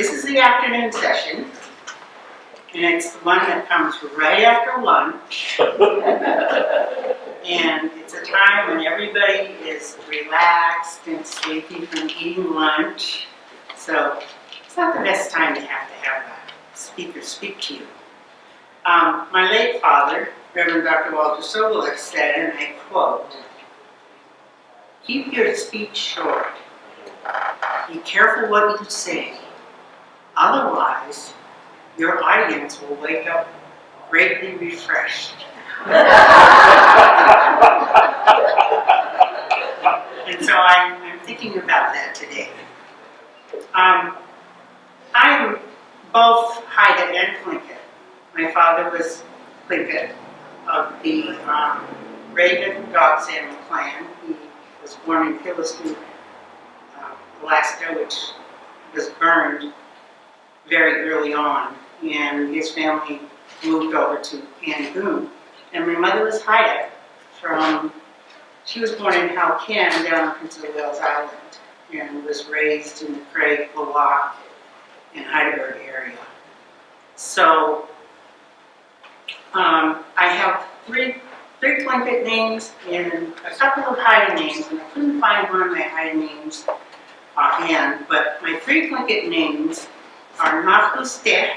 This is the afternoon session, and it's the one that comes right after lunch. And it's a time when everybody is relaxed and sleepy from eating lunch. So it's not the best time to have a speaker speak to you. My late father, Reverend Dr. Walter Soboleff, said, and I quote, "Keep your speech short. Be careful what you say. Otherwise, your audience will wake up greatly refreshed." And so I'm thinking about that today. I'm both Haida and Tlingit. My father was Tlingit of the Raven Dog Salmon clan. He was born in Pilliston, Alaska, which was burned very early on, and his family moved over to Yangon. And my mother was Haida she was born in Halcan down on Prince of Wales Island and was raised in the Craig, Lawak, and Heidelberg area. So I have three Tlingit names and a couple of Haida names, and I couldn't find one of my Haida names offhand, but my three Tlingit names are Nahuste,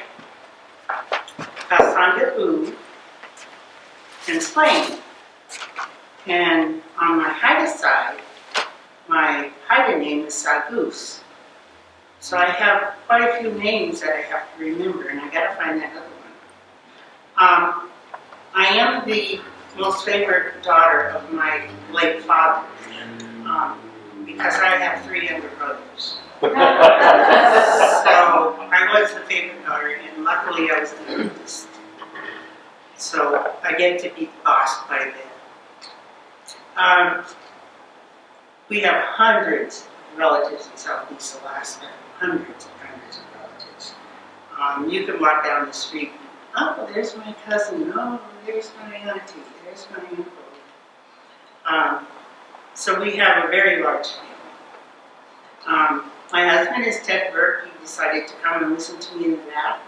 Kasanda and Slain. And on my Haida side, my Haida name is Sagus. So I have quite a few names that I have to remember, and I gotta find that other one. I am the most favorite daughter of my late father, because I have 3 younger brothers. So I was the favorite daughter, and luckily I was the oldest. So I get to be the boss quite a bit. We have hundreds of relatives in Southeast Alaska, hundreds of relatives. You can walk down the street, oh, there's my cousin, oh, there's my auntie, there's my uncle. So we have a very large family. My husband is Ted Burke. He decided to come and listen to me in the back.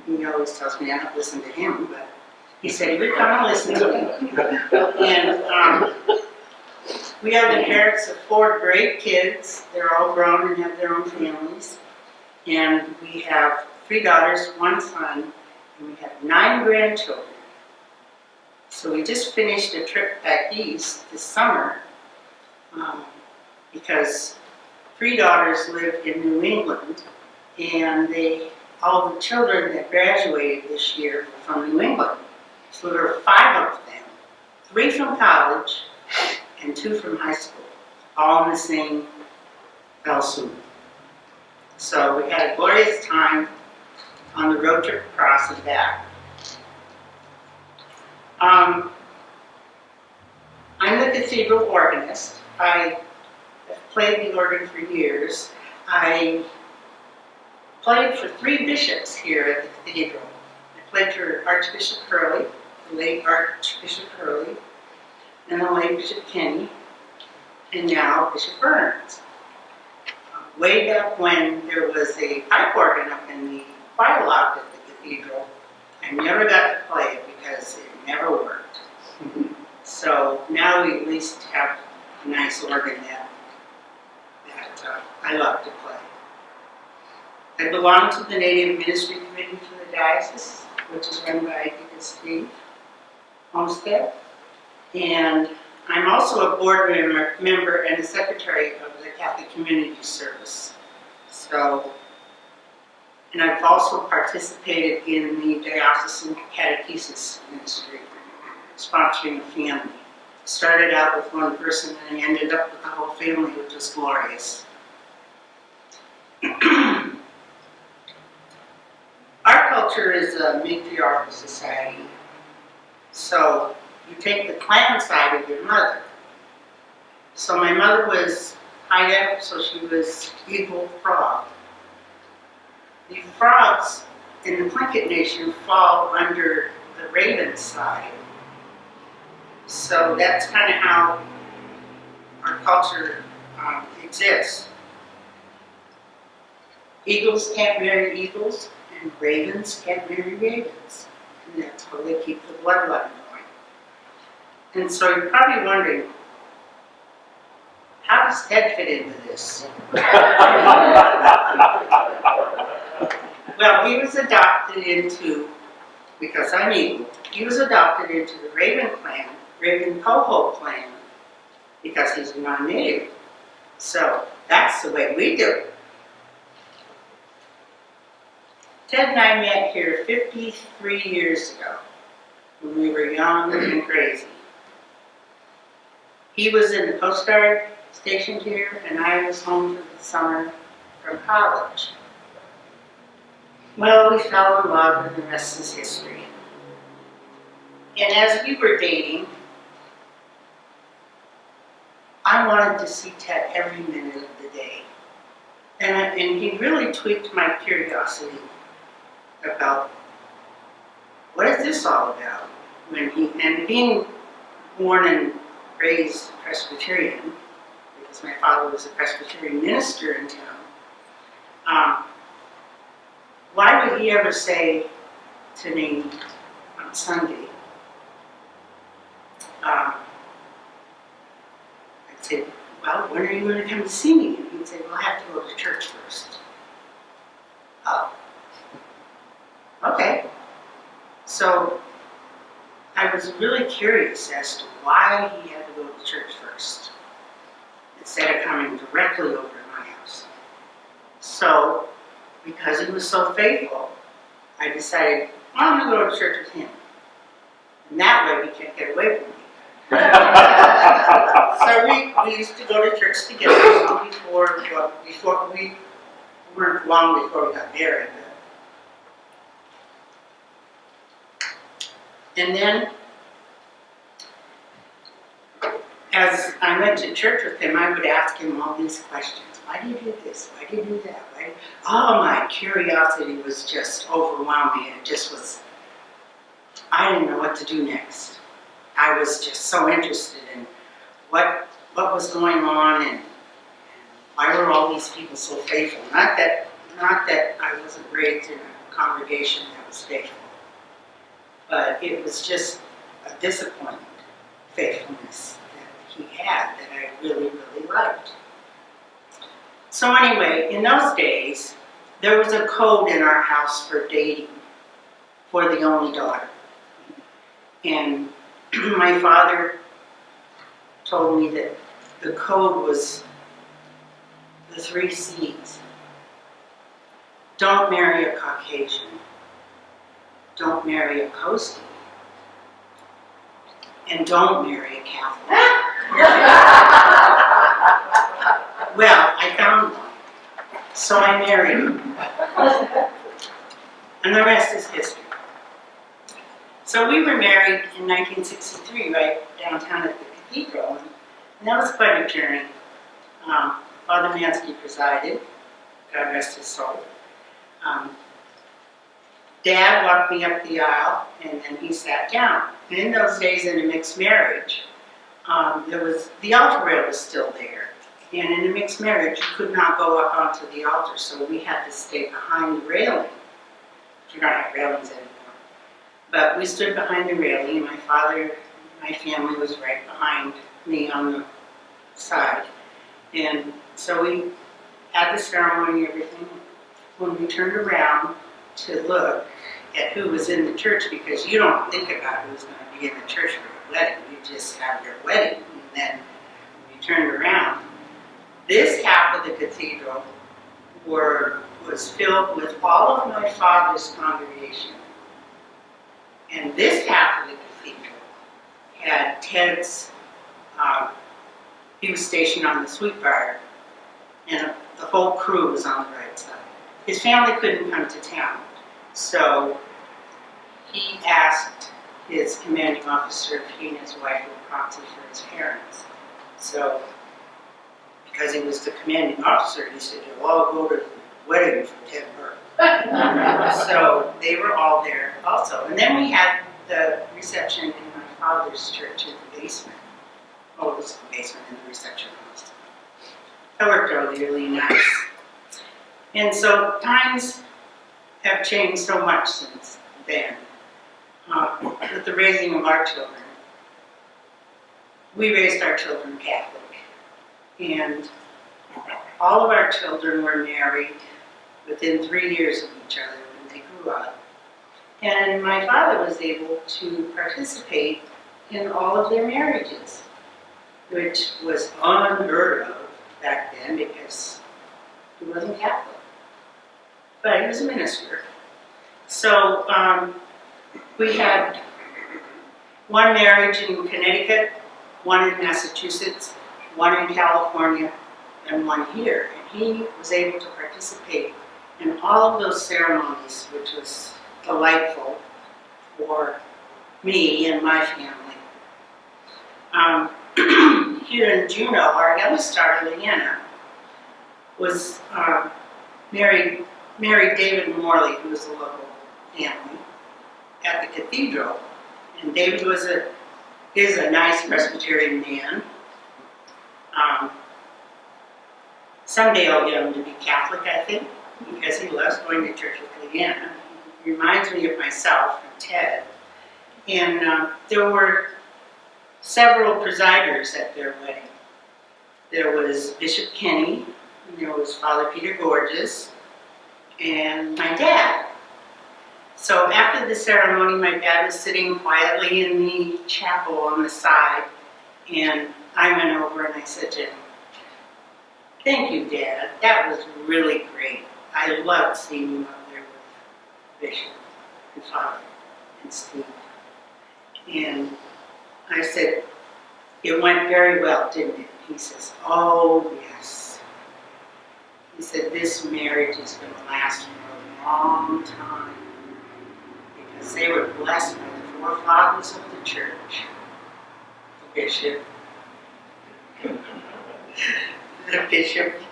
He always tells me I don't listen to him, but he said he would come and listen to me. And we are the parents of 4 great kids. They're all grown and have their own families. And we have 3 daughters, 1 son, and we have 9 grandchildren. So we just finished a trip back east this summer because 3 daughters live in New England, and all the children that graduated this year were from New England. So there were 5 of them, 3 from college and 2 from high school, all in the same swoop. So we had a glorious time on the road trip across and back. I'm the cathedral organist. I have played the organ for years. I played for 3 bishops here at the cathedral. I played for Archbishop Hurley, the late Archbishop Hurley, and the late Bishop Kenny, and now Bishop Burns. Way back when there was a pipe organ up in the choir loft at the cathedral, I never got to play it because it never worked. So now we at least have a nice organ that I love to play. I belong to the Native Ministry Committee for the Diocese, which is run by Deacon Steve Homestead. And I'm also a board member and the secretary of the Catholic Community Service. So, and I've also participated in the Diocesan Catechesis Ministry, sponsoring a family. Started out with 1 person and I ended up with the whole family, which was glorious. Our culture is a matriarchal society. So you take the clan side of your mother. So my mother was Haida, so she was Eagle Frog. The frogs in the Tlingit Nation fall under the Raven side. So that's kind of how our culture exists. Eagles can't marry eagles, and ravens can't marry ravens. And that's how they keep the bloodline going. And so you're probably wondering, how does Ted fit into this? Well, he was adopted into, because I'm Eagle, he was adopted into the Raven clan, Raven Coho clan, because he's a non-native. So that's the way we do it. Ted and I met here 53 years ago, when we were young and crazy. He was in the Coast Guard stationed here, and I was home for the summer from college. Well, we fell in love, and the rest is history. And as we were dating, I wanted to see Ted every minute of the day. And he really tweaked my curiosity about what is this all about? And being born and raised Presbyterian, because my father was a Presbyterian minister in town, why would he ever say to me on Sunday, I'd say, well, when are you going to come to see me? And he'd say, well, I have to go to church first. Oh, okay. So I was really curious as to why he had to go to church first, instead of coming directly over to my house. So, because he was so faithful, I decided, well, I'm going to go to church with him. And that way we can't get away from me. So we used to go to church together long before we weren't long before we got married. And then, as I went to church with him, I would ask him all these questions. Why do you do this? Why do you do that? Oh, my curiosity was just overwhelming. It just was, I didn't know what to do next. I was just so interested in what was going on and why were all these people so faithful. Not that I wasn't raised in a congregation that was faithful, but it was just a disappointing faithfulness that he had that I really, really liked. So anyway, in those days, there was a code in our house for dating for the only daughter. And my father told me that the code was the 3 C's. Don't marry a Caucasian. Don't marry a coastie. And don't marry a Catholic. Well, I found one. So I married him. And the rest is history. So we were married in 1963, right downtown at the cathedral. And that was quite a journey. Father Mansky presided, God rest his soul. Dad walked me up the aisle, and then he sat down. And in those days, in a mixed marriage, the altar rail was still there. And in a mixed marriage, you could not go up onto the altar, so we had to stay behind the railing. You don't have railings anymore. But we stood behind the railing, and my family was right behind me on the side. And so we had the ceremony and everything. When we turned around to look at who was in the church, because you don't think about who's going to be in the church for your wedding. You just have your wedding, and then when you turned around, this half of the cathedral was filled with all of my father's congregation. And this half of the cathedral had Ted's, he was stationed on the sweetbriar, and the whole crew was on the right side. His family couldn't come to town, so he asked his commanding officer if he and his wife would proxy for his parents. So, because he was the commanding officer, he said, you'll all go to the wedding for Ted Burke. So they were all there also. And then we had the reception in my father's church in the basement. Oh, it was the basement in the reception house. That worked out really nice. And so times have changed so much since then with the raising of our children. We raised our children Catholic, and all of our children were married within 3 years of each other when they grew up. And my father was able to participate in all of their marriages, which was unheard of back then because he wasn't Catholic. But he was a minister. So we had one marriage in Connecticut, one in Massachusetts, one in California, and one here. And he was able to participate in all of those ceremonies, which was delightful for me and my family. Here in Juneau, our youngest daughter, Leanna, was married David Morley, who was a local family, at the cathedral. And David is a nice Presbyterian man. Someday I'll get him to be Catholic, I think, because he loves going to church with Leanna. He reminds me of myself and Ted. And there were several presiders at their wedding. There was Bishop Kenny, and there was Father Peter Gorges, and my dad. So after the ceremony, my dad was sitting quietly in the chapel on the side, and I went over and I said to him, "Thank you, Dad. That was really great. I loved seeing you up there with Bishop and Father and Steve." And I said, "It went very well, didn't it?" He says, "Oh, yes." He said, "This marriage is going to last for a long time because they were blessed by the forefathers of the church, the bishop,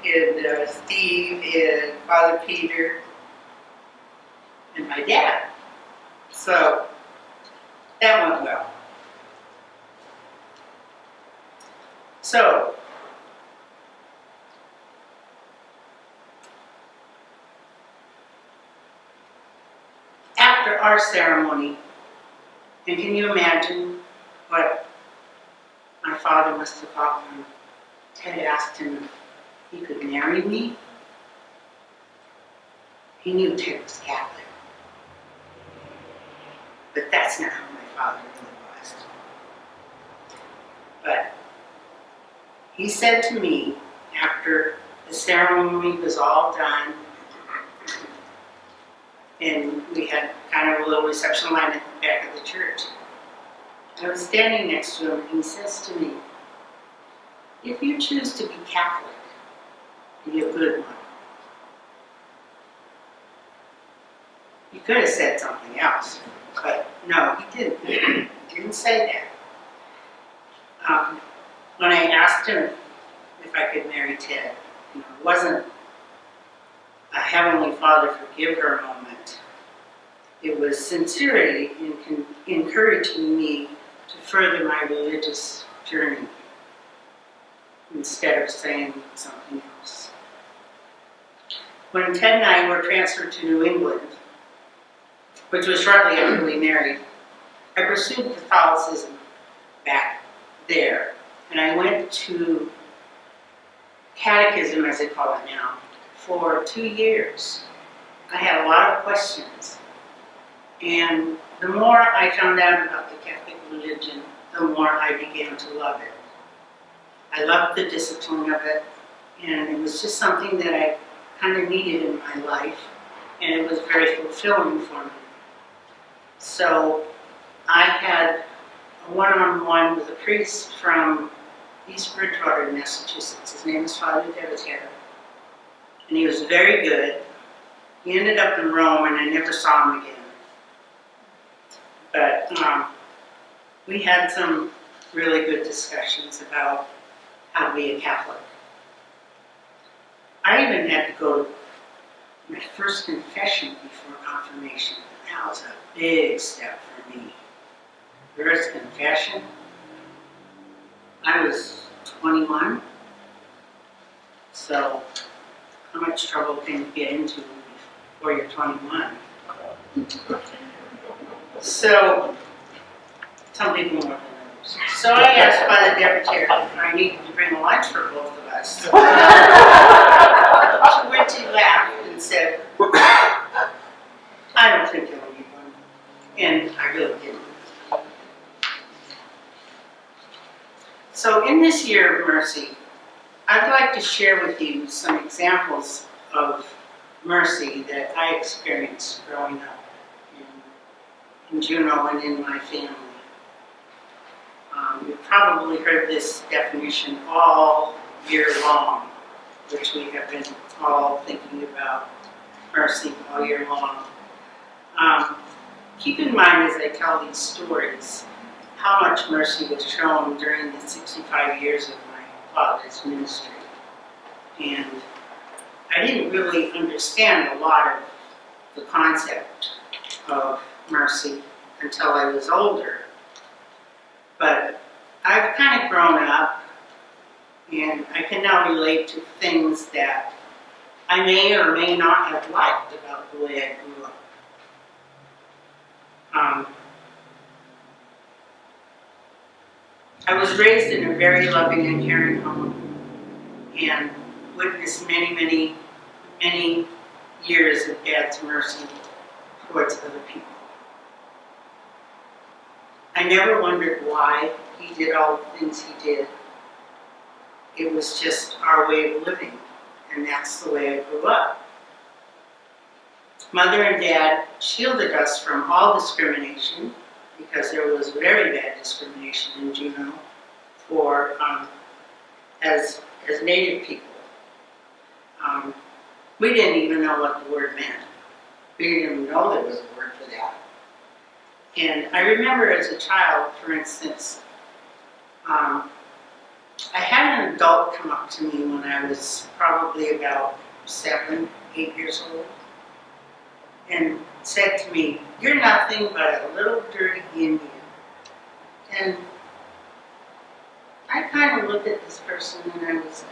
and Steve and Father Peter and my dad." So that went well. So after our ceremony, and can you imagine what my father must have thought when Ted asked him if he could marry me? He knew Ted was Catholic. But that's not how my father really was. But he said to me, after the ceremony was all done, and we had kind of a little reception line at the back of the church, I was standing next to him, and he says to me, "If you choose to be Catholic, be a good one." He could have said something else, but no, he didn't. He didn't say that. When I asked him if I could marry Ted, it wasn't a Heavenly Father forgive her moment. It was sincerity in encouraging me to further my religious journey instead of saying something else. When Ted and I were transferred to New England, which was shortly after we married, I pursued Catholicism back there. And I went to catechism, as they call it now, for 2 years. I had a lot of questions. And the more I found out about the Catholic religion, the more I began to love it. I loved the discipline of it, and it was just something that I kind of needed in my life, and it was very fulfilling for me. So I had a one-on-one with a priest from East Bridgewater, Massachusetts. His name is Father Devitero, and he was very good. He ended up in Rome, and I never saw him again. But we had some really good discussions about how to be a Catholic. I even had to go to my first confession before confirmation. That was a big step for me. First confession. I was 21, so how much trouble can you get into before you're 21? So, some people more than others. So I asked by the Secretary if I needed to bring a lunch for both of us. To which he laughed and said, I don't think you'll need one. And I really didn't. So in this year of mercy, I'd like to share with you some examples of mercy that I experienced growing up in Juneau and in my family. You've probably heard this definition all year long, which we have been all thinking about mercy all year long. Keep in mind as I tell these stories how much mercy was shown during the 65 years of my father's ministry. And I didn't really understand a lot of the concept of mercy until I was older. But I've kind of grown up, and I can now relate to things that I may or may not have liked about the way I grew up. I was raised in a very loving and caring home and witnessed many years of Dad's mercy towards other people. I never wondered why he did all the things he did. It was just our way of living, and that's the way I grew up. Mother and Dad shielded us from all discrimination, because there was very bad discrimination in Juneau for as Native people. We didn't even know what the word meant. We didn't even know there was a word for that. And I remember as a child, for instance, I had an adult come up to me when I was probably about 7, 8 years old, and said to me, "You're nothing but a little dirty Indian." And I kind of looked at this person and I was like,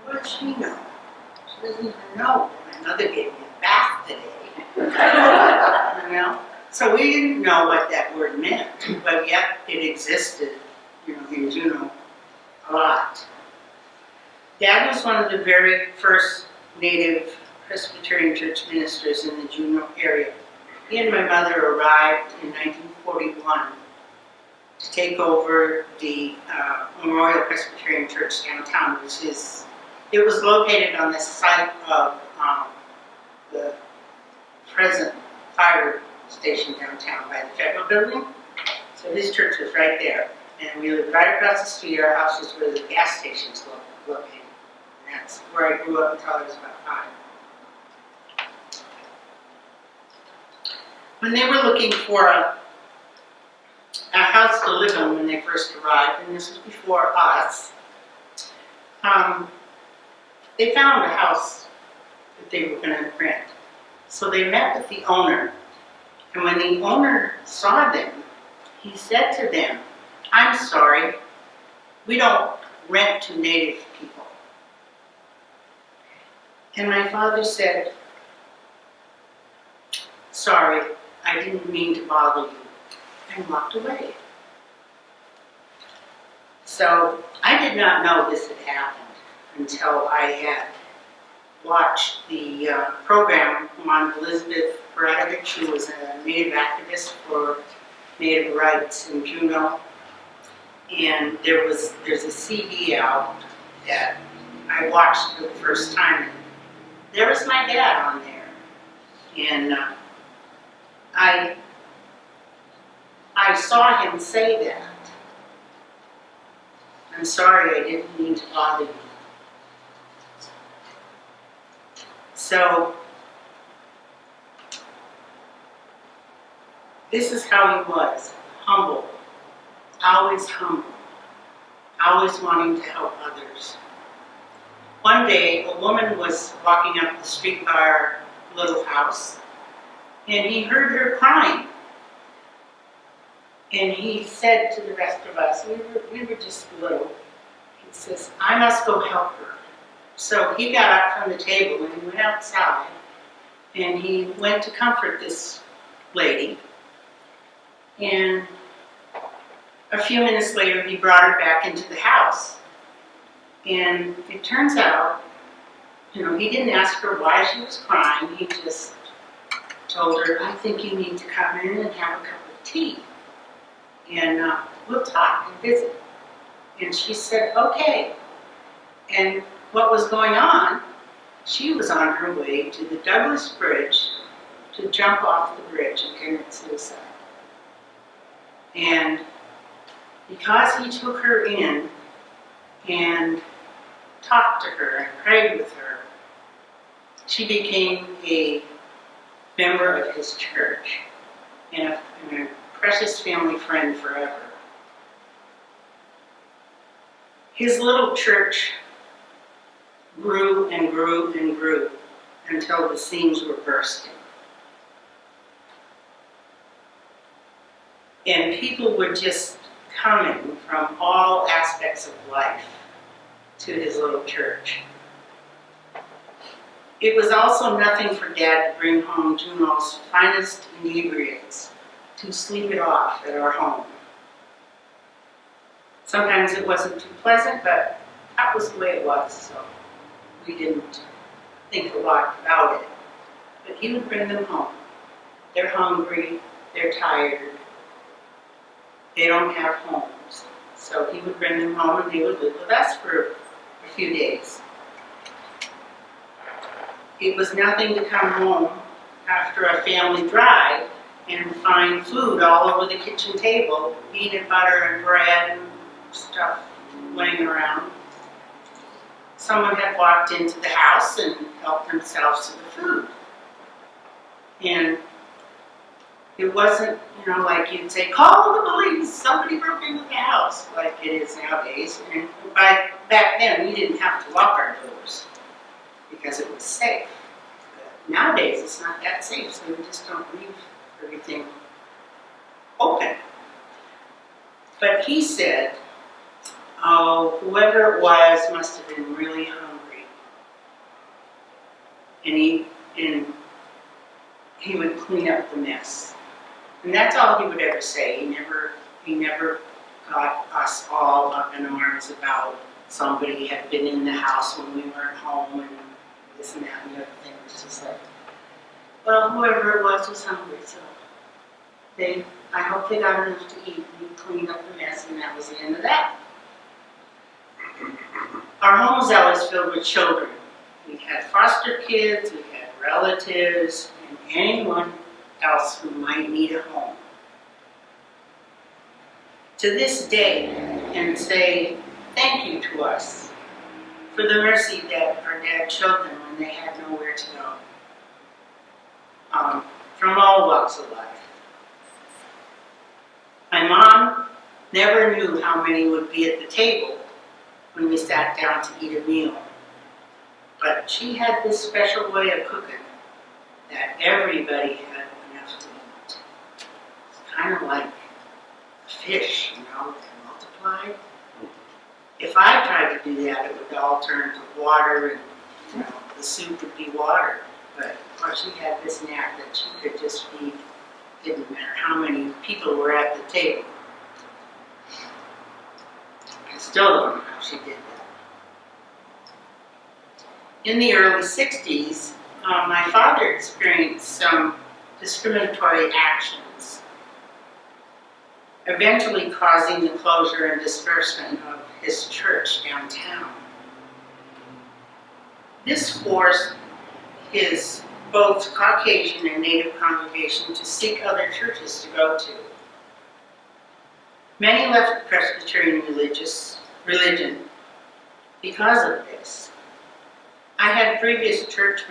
what does she know? She doesn't even know that my mother gave me a bath today. You know? So we didn't know what that word meant, but yet it existed, in Juneau a lot. Dad was one of the very first Native Presbyterian church ministers in the Juneau area. He and my mother arrived in 1941 to take over the Memorial Presbyterian Church downtown, it was located on the site of the present fire station downtown by the Federal Building. So his church was right there. And we lived right across the street. Our house was where the gas stations were located. And that's where I grew up until I was about 5. When they were looking for a house to live in when they first arrived, and this was before us, they found a house that they were going to rent. So they met with the owner, and when the owner saw them, he said to them, "I'm sorry, we don't rent to Native people." And my father said, "Sorry, I didn't mean to bother you," and walked away. So I did not know this had happened until I had watched the program on Elizabeth Bradovich, who was a Native activist for Native rights in Juneau. And there's a CD out that I watched for the first time. There was my dad on there. And I saw him say that. "I'm sorry, I didn't mean to bother you." So, this is how he was, humble, always wanting to help others. One day, a woman was walking up the street by our little house, and he heard her crying. And he said to the rest of us, we were just little, he says, "I must go help her." So he got up from the table and he went outside and he went to comfort this lady. And a few minutes later, he brought her back into the house. And it turns out, he didn't ask her why she was crying. He just told her, I think you need to come in and have a cup of tea. And we'll talk and visit. And she said, okay. And what was going on, she was on her way to the Douglas Bridge to jump off the bridge and commit suicide. And because he took her in and talked to her and prayed with her, she became a member of his church and a precious family friend forever. His little church grew and grew and grew until the seams were bursting. And people were just coming from all aspects of life to his little church. It was also nothing for Dad to bring home Juneau's finest inebriates to sleep it off at our home. Sometimes it wasn't too pleasant, but that was the way it was, so we didn't think a lot about it. But he would bring them home. They're hungry, they're tired, they don't have homes. So he would bring them home and they would live with us for a few days. It was nothing to come home after a family drive and find food all over the kitchen table, peanut butter and bread and stuff laying around. Someone had walked into the house and helped themselves to the food. And it wasn't, like you'd say, call the police, somebody broke into the house, like it is nowadays. And back then, we didn't have to lock our doors because it was safe. But nowadays, it's not that safe, so we just don't leave everything open. But he said, oh, whoever it was must have been really hungry. And he would clean up the mess. And that's all he would ever say. He never got us all up in arms about somebody had been in the house when we weren't home and this and that and the other thing. It was just like, well, whoever it was hungry, so I hope they got enough to eat. We cleaned up the mess and that was the end of that. Our home was always filled with children. We had foster kids, we had relatives, and anyone else who might need a home. To this day, and say thank you to us for the mercy that our dad showed them when they had nowhere to go. From all walks of life. My mom never knew how many would be at the table when we sat down to eat a meal. But she had this special way of cooking that everybody had enough to eat. It's kind of like a fish, that multiplied. If I tried to do that, it would all turn to water and the soup would be water. But of course she had this knack that she could just feed, didn't matter how many people were at the table. I still don't know how she did that. In the early 60s, my father experienced some discriminatory actions, eventually causing the closure and disbursement of his church downtown. This forced his both Caucasian and Native congregation to seek other churches to go to. Many left the Presbyterian religion because of this. I've had previous church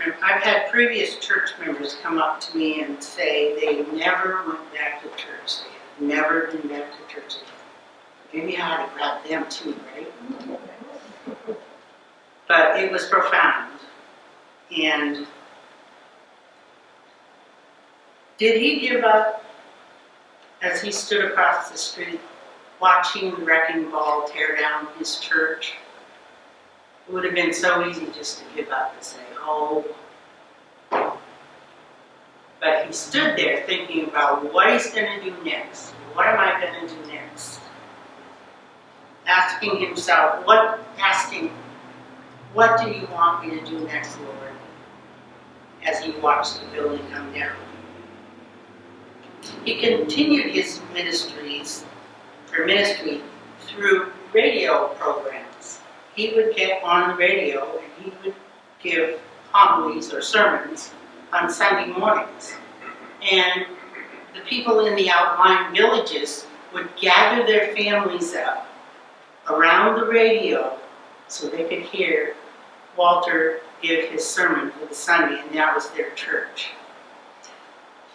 members come up to me and say they never went back to church. They had never been back to church again. Maybe I had to grab them too, right? But it was profound. And did he give up as he stood across the street watching the wrecking ball tear down his church? It would have been so easy just to give up and say, oh. But he stood there thinking about what he's going to do next. What am I going to do next? Asking himself, what do you want me to do next, Lord? As he watched the building come down. He continued his ministry through radio programs. He would get on the radio and he would give homilies or sermons on Sunday mornings. And the people in the outlying villages would gather their families up around the radio so they could hear Walter give his sermon for the Sunday, and that was their church.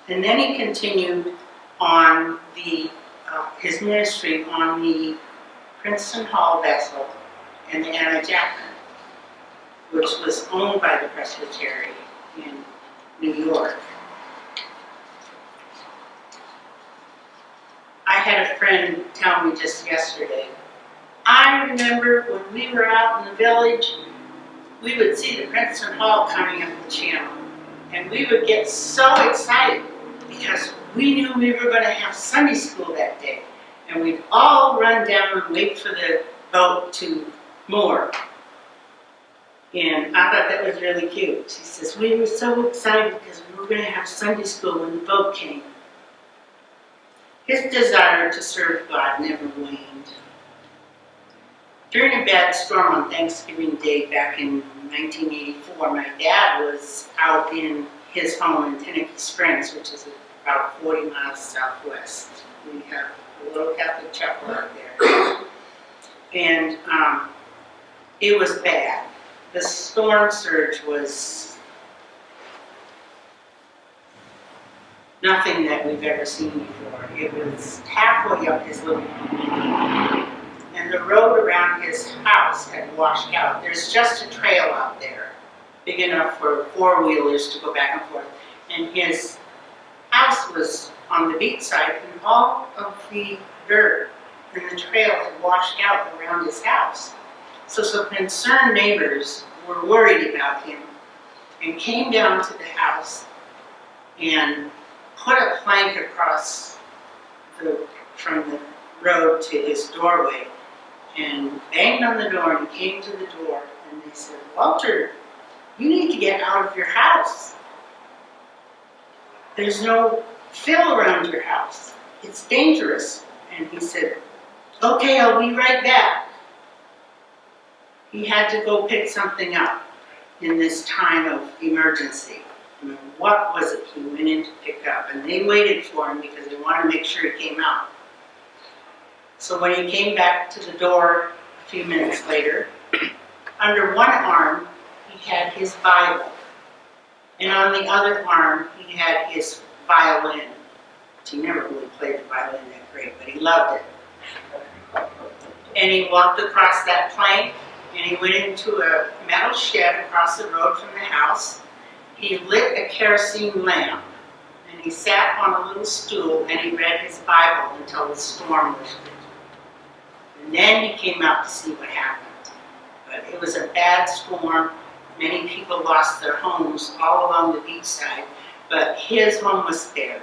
And then he continued on his ministry on the Princeton Hall vessel and the Anna Jackman, which was owned by the Presbytery in New York. I had a friend tell me just yesterday, I remember when we were out in the village, we would see the Princeton Hall coming up the channel, and we would get so excited because we knew we were going to have Sunday school that day, and we'd all run down and wait for the boat to moor. And I thought that was really cute. She says, we were so excited because we were going to have Sunday school when the boat came. His desire to serve God never waned. During a bad storm on Thanksgiving Day back in 1984, my dad was out in his home in Tennessee Springs, which is about 40 miles southwest. We have a little Catholic chapel out there. And it was bad. The storm surge was nothing that we've ever seen before. It was halfway up his living room. And the road around his house had washed out. There's just a trail out there, big enough for four-wheelers to go back and forth. And his house was on the beach side, and all of the dirt and the trail had washed out around his house. So some concerned neighbors were worried about him and came down to the house and put a plank across from the road to his doorway and banged on the door, and he came to the door and they said, Walter, you need to get out of your house. There's no fill around your house. It's dangerous. And he said, okay, I'll be right back. He had to go pick something up in this time of emergency. I mean, what was it he went in to pick up? And they waited for him because they wanted to make sure he came out. So when he came back to the door a few minutes later, under one arm he had his Bible, and on the other arm he had his violin. He never really played the violin that great, but he loved it. And he walked across that plank, and he went into a metal shed across the road from the house. He lit a kerosene lamp, and he sat on a little stool, and he read his Bible until the storm lifted. And then he came out to see what happened. But it was a bad storm. Many people lost their homes all along the beach side, but his home was spared.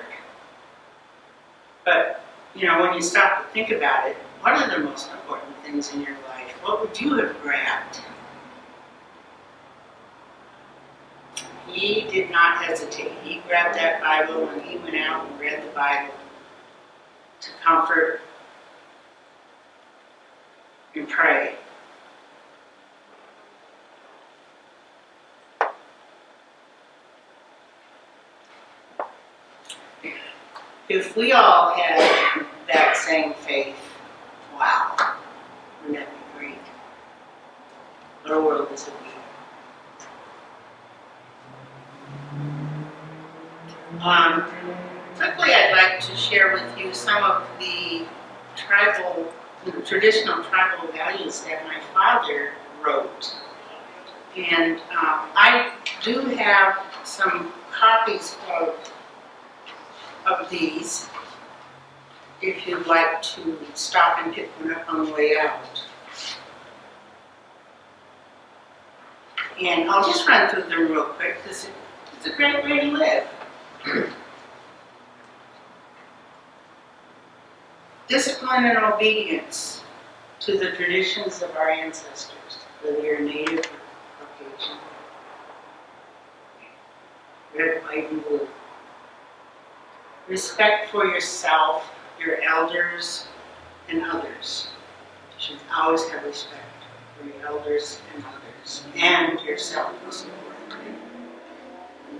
But, you know, when you stop to think about it, what are the most important things in your life? What would you have grabbed? He did not hesitate. He grabbed that Bible and he went out and read the Bible to comfort and pray. If we all had that same faith, wow, wouldn't that be great? What a world this would be. Quickly, I'd like to share with you some of the traditional tribal values that my father wrote. And I do have some copies of these, if you'd like to stop and pick one up on the way out. And I'll just run through them real quick because it's a great way to live. Discipline and obedience to the traditions of our ancestors, whether you're Native or Caucasian. Red, white, and blue. Respect for yourself, your elders, and others. You should always have respect for your elders and others, and yourself, most importantly.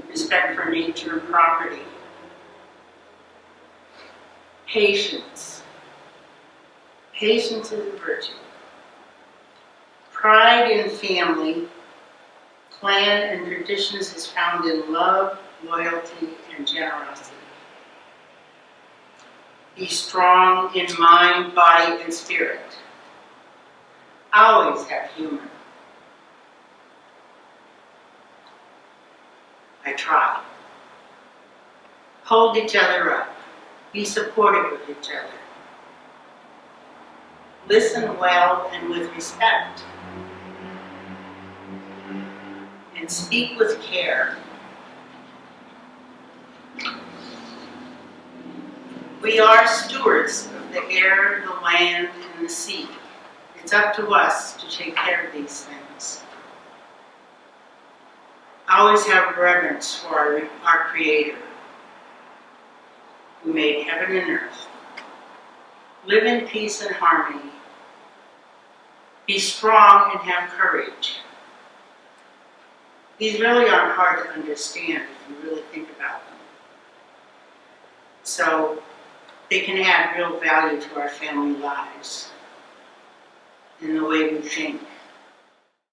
Respect for nature and property. Patience. Patience is a virtue. Pride in family, clan, and traditions is found in love, loyalty, and generosity. Be strong in mind, body, and spirit. Always have humor. I try. Hold each other up. Be supportive of each other. Listen well and with respect. And speak with care. We are stewards of the air, the land, and the sea. It's up to us to take care of these things. Always have reverence for our Creator, who made heaven and earth. Live in peace and harmony. Be strong and have courage. These really aren't hard to understand if you really think about them. So they can add real value to our family lives in the way we think.